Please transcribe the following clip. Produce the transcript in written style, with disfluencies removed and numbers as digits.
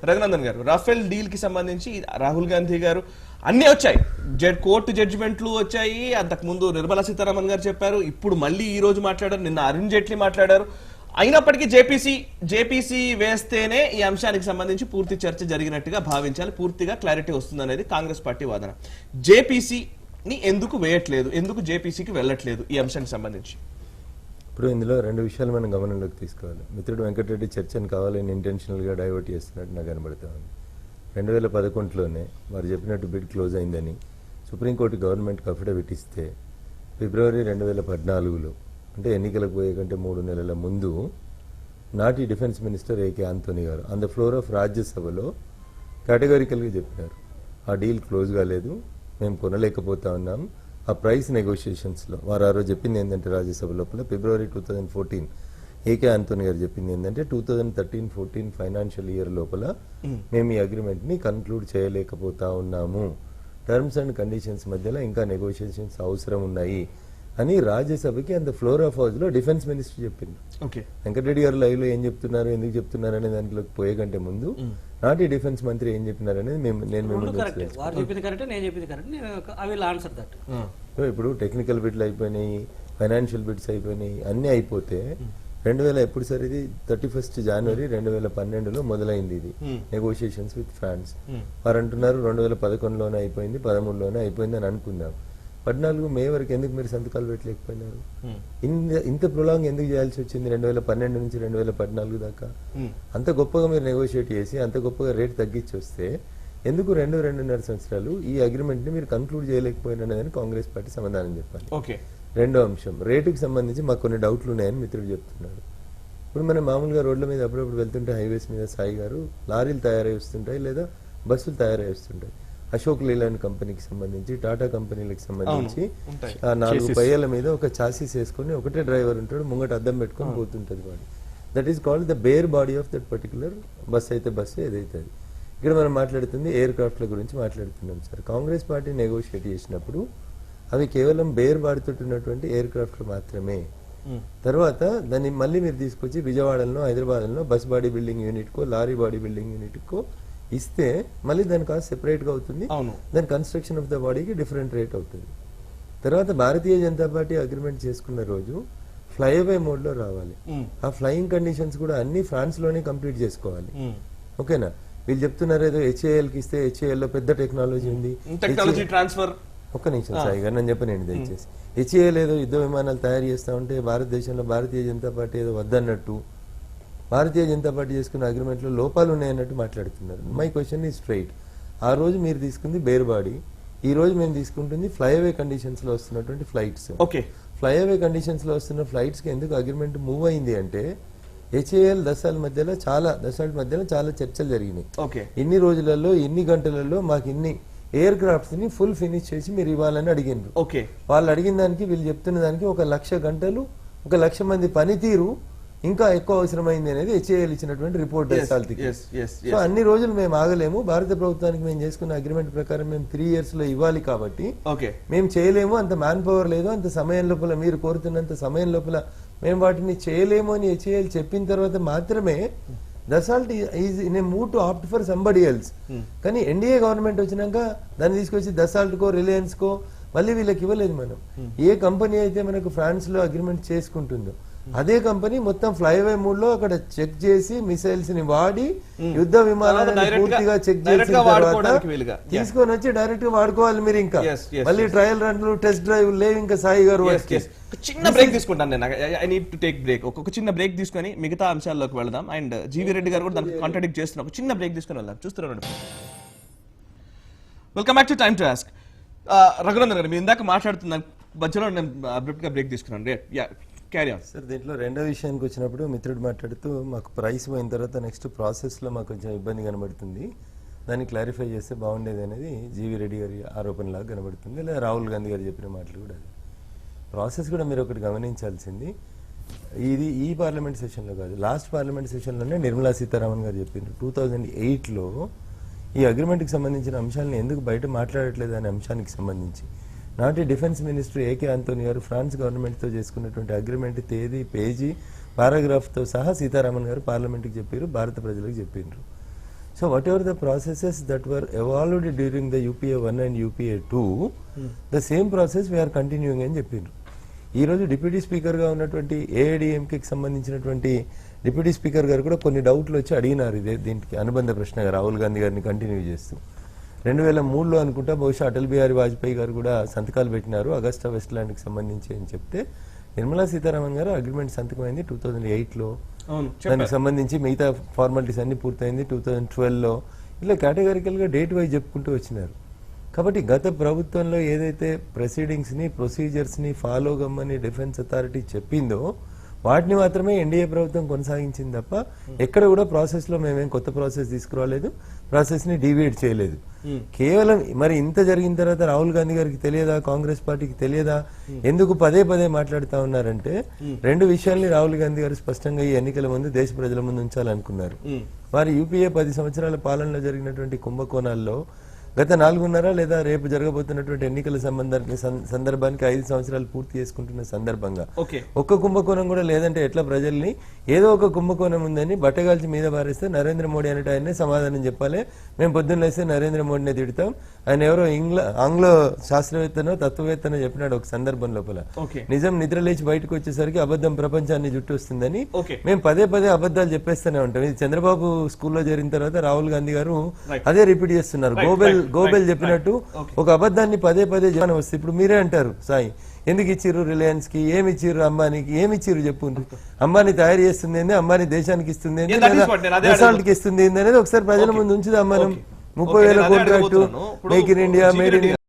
రఘునందన్ గారు Rafale deal కి సంబంధించి రాహుల్ గాంధీ గారు అన్ని వచ్చాయి, కోర్టు జడ్జిమెంట్లు వచ్చాయి. అంతకు ముందు నిర్మలా సీతారామన్ గారు చెప్పారు, ఇప్పుడు మళ్ళీ ఈ రోజు మాట్లాడారు, నిన్న అరుణ్ జైట్లీ మాట్లాడారు. అయినప్పటికీ జేపీసీ వేస్తేనే ఈ అంశానికి సంబంధించి పూర్తి చర్చ జరిగినట్టుగా భావించాలి, పూర్తిగా క్లారిటీ వస్తుందనేది కాంగ్రెస్ పార్టీ వాదన. జేపీసీని ఎందుకు వేయట్లేదు, ఎందుకు జేపీసీకి వెళ్ళట్లేదు ఈ అంశానికి సంబంధించి? ఇప్పుడు ఇందులో రెండు విషయాలు మనం గమనంలోకి తీసుకోవాలి. మిత్రుడు వెంకటరెడ్డి చర్చను కావాలని ఇంటెన్షనల్గా డైవర్ట్ చేస్తున్నట్టు నాకు కనబడుతూ ఉంది. 2011లోనే వారు చెప్పినట్టు బిడ్ క్లోజ్ అయిందని సుప్రీంకోర్టు గవర్నమెంట్కి అఫిడవిట్ ఇస్తే ఫిబ్రవరి 2014లో అంటే ఎన్నికలకు పోయే కంటే 3 నెలల ముందు నాటి డిఫెన్స్ మినిస్టర్ ఏకే ఆంటోనీ గారు ఆన్ ద ఫ్లోర్ ఆఫ్ రాజ్యసభలో కేటగారికల్గా చెప్పినారు, ఆ డీల్ క్లోజ్ కాలేదు, మేము కొనలేకపోతా ఉన్నాం. ఆ ప్రైస్ నెగోషియేషన్స్లో వారు ఆ రోజు చెప్పింది ఏంటంటే రాజ్యసభ లోపల ఫిబ్రవరి 2014 ఏకే ఆంటోనీ గారు చెప్పింది ఏంటంటే 2013-14 ఫైనాన్షియల్ ఇయర్ లోపల మేము ఈ అగ్రిమెంట్ని కన్క్లూడ్ చేయలేకపోతా ఉన్నాము, టర్మ్స్ అండ్ కండిషన్స్ మధ్యలో ఇంకా నెగోషియేషన్స్ అవసరం ఉన్నాయి అని రాజ్యసభకి అంత ఫ్లోర్ ఆఫ్ హౌస్ లో డిఫెన్స్ మినిస్టర్ చెప్పింది. వెంకటరెడ్డి గారు లైవ్ లో ఏం చెప్తున్నారు, ఎందుకు చెప్తున్నారు అనే దాంట్లోకి పోయే కంటే ముందు నాటి డిఫెన్స్ మంత్రి ఏం చెప్పినారు అనేది ఇప్పుడు టెక్నికల్ బిడ్లు అయిపోయినాయి, ఫైనాన్షియల్ బిడ్స్ అయిపోయినాయి, అన్ని అయిపోతే 2000 ఎప్పుడు సార్ ఇది 31st జనవరి 2012లో మొదలైంది ఇది నెగోషియేషన్స్ విత్ ఫ్రాన్స్. వారు అంటున్నారు 2011లోనే అయిపోయింది, 13లోనే అయిపోయింది అని అనుకుందాం. 14 మే వరకు ఎందుకు మీరు సంతకాలు పెట్టలేకపోయినారు? ఇంత ప్రొలాంగ్ ఎందుకు చేయాల్సి వచ్చింది 2012 నుంచి 2014 దాకా? అంత గొప్పగా మీరు నెగోషియేట్ చేసి అంత గొప్పగా రేట్ తగ్గించి వస్తే ఎందుకు 2-2.5 సంవత్సరాలు ఈ అగ్రిమెంట్ ని మీరు కన్క్లూడ్ చేయలేకపోయినని కాంగ్రెస్ పార్టీ సమాధానం చెప్పాలి. రెండో అంశం, రేటుకి సంబంధించి మాకు కొన్ని డౌట్లు ఉన్నాయని మిత్రుడు చెప్తున్నాడు. ఇప్పుడు మనం మామూలుగా రోడ్ల మీద అప్పుడప్పుడు వెళ్తుంటే హైవేస్ మీద సాయి గారు లారీలు తయారై వస్తుంటాయి లేదా బస్సులు తయారై వస్తుంటాయి. అశోక్ లేలాండ్ కంపెనీకి సంబంధించి, టాటా కంపెనీలకు సంబంధించి ఆ 4 పయ్యాల మీద ఒక చాసీస్ వేసుకుని ఒకటే డ్రైవర్ ఉంటాడు, ముంగట అద్దం పెట్టుకొని పోతుంటది వాడు. That is called the bear body of that particular bus అయితే బస్సు ఏదైతే. ఇక్కడ మనం మాట్లాడుతుంది ఎయిర్ క్రాఫ్ట్ల గురించి మాట్లాడుతున్నాం సార్. కాంగ్రెస్ పార్టీ నెగోషియేట్ చేసినప్పుడు అవి కేవలం బేర్ బాడుతున్నటువంటి ఎయిర్ క్రాఫ్ట్లు మాత్రమే. తర్వాత దాన్ని మళ్ళీ మీరు తీసుకొచ్చి విజయవాడలో హైదరాబాద్లో బస్ బాడీ బిల్డింగ్ యూనిట్కో లారీ బాడీ బిల్డింగ్ యూనిట్కో ఇస్తే మళ్ళీ దాని కాస్ట్ సెపరేట్ గా అవుతుంది, దాని కన్స్ట్రక్షన్ ఆఫ్ ద బాడీకి డిఫరెంట్ రేట్ అవుతుంది. తర్వాత భారతీయ జనతా పార్టీ అగ్రిమెంట్ చేసుకున్న రోజు ఫ్లైఓవే మోడ్ లో రావాలి. ఆ ఫ్లయింగ్ కండిషన్స్ కూడా అన్ని ఫ్రాన్స్ లోనే కంప్లీట్ చేసుకోవాలి. ఓకేనా? వీళ్ళు చెప్తున్నారు ఏదో హెచ్ఏఎల్ కి ఇస్తే హెచ్ఏఎల్ లో పెద్ద టెక్నాలజీ ఉంది, టెక్నాలజీ ట్రాన్స్ఫర్. ఒక్క నిమిషం సాయి గారు నేను చెప్పనండి దయచేసి. హెచ్ఏఎల్ ఏదో యుద్ధ విమానాలు తయారు చేస్తా ఉంటే భారతదేశంలో భారతీయ జనతా పార్టీ ఏదో వద్దన్నట్టు, భారతీయ జనతా పార్టీ చేసుకున్న అగ్రిమెంట్ లో లోపాలు ఉన్నాయన్నట్టు మాట్లాడుతున్నారు. మై క్వశ్చన్ ఈ స్ట్రైట్. ఆ రోజు మీరు తీసుకుంది బేర్ బాడీ, ఈ రోజు మేము తీసుకుంటుంది ఫ్లైఓవే కండిషన్స్ లో వస్తున్నటువంటి ఫ్లైట్స్. ఫ్లైఓవే కండిషన్స్ లో వస్తున్న ఫ్లైట్స్ కి ఎందుకు అగ్రిమెంట్ మూవ్ అయింది అంటే హెచ్ఏఎల్ దశాల మధ్యలో చాలా చర్చలు జరిగినాయి. ఇన్ని రోజులలో ఇన్ని గంటలలో మాకు ఇన్ని ఎయిర్ క్రాఫ్ట్స్ ని ఫుల్ ఫినిష్ చేసి మీరు ఇవ్వాలని అడిగిండ్రు. వాళ్ళు అడిగిన దానికి వీళ్ళు చెప్తున్న దానికి 1,00,000 గంటలు 1,00,000 మంది పనితీరు ఇంకా ఎక్కువ అవసరమైంది అనేది హెచ్ఏఎల్ ఇచ్చినటువంటి రిపోర్ట్. సో అన్ని రోజులు మేము ఆగలేము, భారత ప్రభుత్వానికి మేము చేసుకున్న అగ్రిమెంట్ ప్రకారం మేము 3 years లో ఇవ్వాలి కాబట్టి మేము చేయలేము, అంత మ్యాన్ పవర్ లేదు, అంత సమయం లోపల మీరు కోరుతున్నంత సమయం లోపల మేము వాటిని చేయలేము అని హెచ్ఏఎల్ చెప్పిన తర్వాత మాత్రమే Dassault is in a move to opt for somebody else. కానీ ఎన్డీఏ గవర్నమెంట్ వచ్చినాక దాన్ని తీసుకొచ్చి దసాల్ట్ కో రిలయన్స్ కో మళ్ళీ వీళ్ళకి ఇవ్వలేదు. మనం ఏ కంపెనీ అయితే మనకు ఫ్రాన్స్ లో అగ్రిమెంట్ చేసుకుంటుందో అదే కంపెనీ మొత్తం ఫ్లైవే మూడ్ లో అక్కడ చెక్ చేసి మిసైల్స్ ని వాడి యుద్ధ విమానాలను పూర్తిగా చెక్ చేసిన తర్వాత తీసుకొని వచ్చి డైరెక్ట్ గా వాడుకోవాలి. మీరు ఇంకా మళ్ళీ ట్రయల్ రన్లు టెస్ట్ డ్రైవ్ లేవు ఇంకా సాయి గారు. చిన్న బ్రేక్ తీసుకుంటాను నేను, I need to take break. ఒక చిన్న బ్రేక్ తీసుకొని మిగతా అంశాల్లోకి వెళదాం. అండ్ జీవీ రెడ్డి గారు కూడా దానికి కాంట్రాడిక్ట్ చేస్తున్నారు. ఒక చిన్న బ్రేక్ తీసుకొని వెళ్దాం. చూస్తున్నారు. Welcome back to time to ask. Raghunandan గారు, మీరు ఇందాక మాట్లాడుతున్నాను మధ్యలో నేను అబ్రప్ట్ గా బ్రేక్ తీసుకున్నాను. సార్ దీంట్లో రెండో విషయానికి వచ్చినప్పుడు మిత్రుడు మాట్లాడుతూ మాకు ప్రైస్ పోయిన తర్వాత నెక్స్ట్ ప్రాసెస్లో మాకు కొంచెం ఇబ్బంది కనబడుతుంది, దాన్ని క్లారిఫై చేస్తే బాగుండేది అనేది జీవీ రెడ్డి గారి ఆరోపణలాగా కనబడుతుంది, లేదా రాహుల్ గాంధీ గారు చెప్పిన మాటలు కూడా. అది ప్రాసెస్ కూడా మీరు ఒకటి గమనించాల్సింది, ఇది ఈ పార్లమెంట్ సెషన్లో కాదు, లాస్ట్ పార్లమెంట్ సెషన్లోనే నిర్మలా సీతారామన్ గారు చెప్పిండ్రు 2008లో ఈ అగ్రిమెంట్కి సంబంధించిన అంశాలను ఎందుకు బయట మాట్లాడట్లేదు అనే అంశానికి సంబంధించి నాటి డిఫెన్స్ మినిస్టర్ ఏకే ఆంటోనీ గారు ఫ్రాన్స్ గవర్నమెంట్ తో చేసుకున్నటువంటి అగ్రిమెంట్ తేదీ పేజీ పారాగ్రాఫ్ తో సహా సీతారామన్ గారు పార్లమెంట్కి చెప్పారు, భారత ప్రజలకు చెప్పిండ్రు. So whatever the processes that were evolved during the UPA 1 and UPA 2, the same process we are continuing అని చెప్పిండ్రు. ఈ రోజు డిప్యూటీ స్పీకర్ గా ఉన్నటువంటి AIDMKకి సంబంధించినటువంటి డిప్యూటీ స్పీకర్ గారు కూడా కొన్ని డౌట్లు వచ్చి అడిగినారు ఇదే దీనికి అనుబంధ ప్రశ్నగా రాహుల్ గాంధీ గారిని కంటిన్యూ చేస్తూ. 2003లో అనుకుంటా బహుశా అటల్ బిహారీ వాజ్పేయి గారు కూడా సంతకాలు పెట్టినారు అగస్టా వెస్ట్లాండ్కి సంబంధించి అని చెప్తే, నిర్మలా సీతారామన్ గారు అగ్రిమెంట్ సంతకమైంది 2008లో. దానికి సంబంధించి మిగతా ఫార్మాలిటీస్ అన్ని పూర్తయింది 2012లో. ఇలా కేటగారికల్ గా డేట్ వైజ్ చెప్పుకుంటూ వచ్చినారు. కాబట్టి గత ప్రభుత్వంలో ఏదైతే ప్రొసీడింగ్స్ ని ప్రొసీజర్స్ ని ఫాలో కమ్మని డిఫెన్స్ అథారిటీ చెప్పిందో వాటిని మాత్రమే ఎన్డీఏ ప్రభుత్వం కొనసాగించింది తప్ప ఎక్కడ కూడా ప్రాసెస్ లో మేమేం కొత్త ప్రాసెస్ తీసుకురాలేదు, ప్రాసెస్ ని డీవియేట్ చేయలేదు. కేవలం మరి ఇంత జరిగిన తర్వాత రాహుల్ గాంధీ గారికి తెలియదా, కాంగ్రెస్ పార్టీకి తెలియదా, ఎందుకు పదే పదే మాట్లాడుతా ఉన్నారంటే రెండు విషయాల్ని రాహుల్ గాంధీ గారు స్పష్టంగా ఈ ఎన్నికల ముందు దేశ ప్రజల ముందు ఉంచాలనుకున్నారు. వారి UPA 10 సంవత్సరాల పాలనలో జరిగినటువంటి కుంభకోణాల్లో గత 4.5 లేదా రేపు జరగబోతున్నటువంటి ఎన్నికల సందర్భానికి 5 సంవత్సరాలు పూర్తి చేసుకుంటున్న సందర్భంగా ఒక్క కుంభకోణం కూడా లేదంటే ఎట్లా ప్రజల్ని ఏదో ఒక కుంభకోణం ఉందని బట్టగాల్చి మీద పారేస్తే నరేంద్ర మోడీ అనేట ఆయనే సమాధానం చెప్పాలి. మేము పొద్దున్న లేస్తే నరేంద్ర మోడీనే తిడతాం, ఆయన ఎవరో ఆంగ్ల శాస్త్రవేత్తనో తత్వవేత్తనో చెప్పినాడు ఒక సందర్భం లోపల. నిజం నిద్ర లేచి బయటకు వచ్చేసరికి అబద్ధం ప్రపంచాన్ని జుట్టు వస్తుందని మేము పదే పదే అబద్ధాలు చెప్పేస్తూనే ఉంటాం. ఇది చంద్రబాబు స్కూల్లో చేరిన తర్వాత రాహుల్ గాంధీ గారు అదే రిపీట్ చేస్తున్నారు. గోబెల్ చెప్పినట్టు ఒక అబద్ధాన్ని పదే పదే చెప్పని వస్తే ఇప్పుడు మీరే అంటారు సాయి ఎందుకు ఇచ్చిర్రు రిలయన్స్ కి, ఏమి ఇచ్చిర్రు అంబానీకి, ఏమి ఇచ్చిర్రు చెప్పు. అంబానీ తయారు చేస్తుంది ఏంది, అంబానీ దేశానికి ఇస్తుంది ఏంది, దేశానికి ఇస్తుంది ఏంది అనేది ఒకసారి ప్రజల ముందు ఉంచుదాం. మనం 30,000 contract make in India, made in